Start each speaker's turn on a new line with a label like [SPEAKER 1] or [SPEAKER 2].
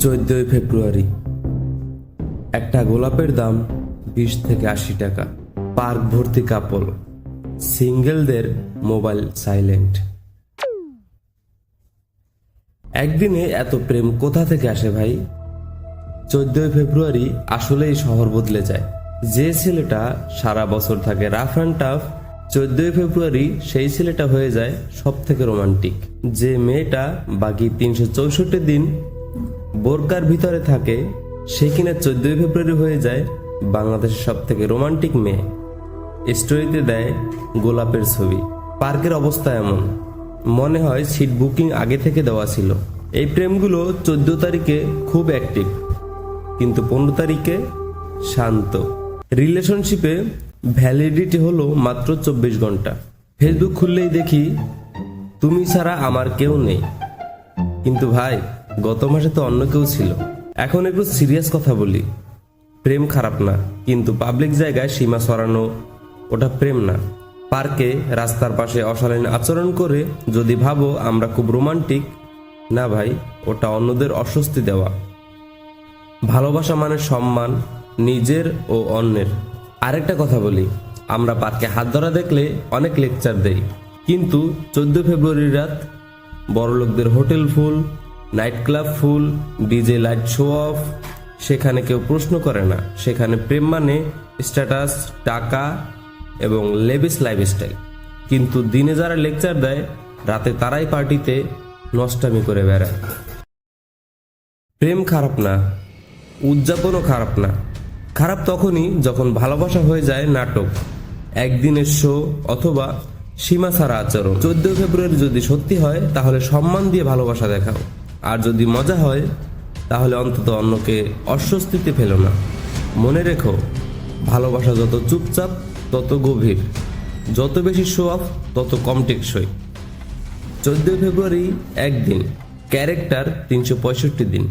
[SPEAKER 1] 14 ফেব্রুয়ারি। একটা গোলাপের দাম 20 থেকে 80 টাকা। পার্ক ভর্তি কাপল, সিঙ্গেলদের মোবাইল সাইলেন্ট। একদিনে এত প্রেম কোথা থেকে আসে ভাই? 14 ফেব্রুয়ারি আসলেই শহর বদলে যায়। যে ছেলেটা সারা বছর থাকে রাফ অ্যান্ড টাফ, 14 ফেব্রুয়ারি সেই ছেলেটা হয়ে যায় সব থেকে রোমান্টিক। যে মেয়েটা বাকি 364 দিন বোরকার ভিতরে থাকে, সে কিনা 14 ফেব্রুয়ারি হয়ে যায় বাংলাদেশের সব থেকে রোমান্টিক মেয়ে। স্টোরিতে দেয় গোলাপের ছবি। পার্কের অবস্থা এমন, মনে হয় সিট বুকিং আগে থেকে দেওয়া ছিল। এই প্রেমগুলো 14 তারিখে খুব অ্যাক্টিভ, কিন্তু 15 তারিখে শান্ত। রিলেশনশিপে ভ্যালিডিটি হলো মাত্র 24 ঘন্টা। ফেসবুক খুললেই দেখি তুমি ছাড়া আমার কেউ নেই। কিন্তু ভাই, গত মাসে তো অন্য কেউ ছিল। এখন একটু সিরিয়াস কথা বলি, প্রেম খারাপ না, কিন্তু পাবলিক জায়গায় সীমা সরানো ওটা প্রেম না। পার্কে, রাস্তার পাশে অশালীন আচরণ করে যদি ভাবো আমরা খুব রোমান্টিক, না ভাই, ওটা অন্যদের অস্বস্তি দেওয়া। ভালোবাসা মানে সম্মান, নিজের ও অন্যের। আরেকটা কথা বলি, আমরা পার্কে হাত ধরা দেখলে অনেক লেকচার দেই, কিন্তু 14 ফেব্রুয়ারির রাত বড়লোকদের হোটেল ফুল, নাইট ক্লাব ফুল, ডিজে লাইট শো অফ, সেখানে কেউ প্রশ্ন করে না। সেখানে প্রেম মানে স্ট্যাটাস, টাকা এবং লেভিস লাইফস্টাইল। কিন্তু দিনে যারা লেকচার দেয়, রাতে তারাই পার্টিতে নষ্টামি করে বেড়ায়। প্রেম খারাপ না, উদযাপনও খারাপ না। খারাপ তখনই যখন ভালোবাসা হয়ে যায় নাটক, একদিনের শো অথবা সীমা ছাড়া আচরণ। 14 ফেব্রুয়ারি যদি সত্যি হয় তাহলে সম্মান দিয়ে ভালোবাসা দেখাও, আর যদি মজা হয় তাহলে অন্তত অন্যকে অস্বস্তিতে ফেলো না। মনে রেখো, ভালোবাসা যত চুপচাপ তত গভীর, যত বেশি শো অফ তত কম টেকসই। 14 ফেব্রুয়ারি একদিন, ক্যারেক্টার 365 দিন।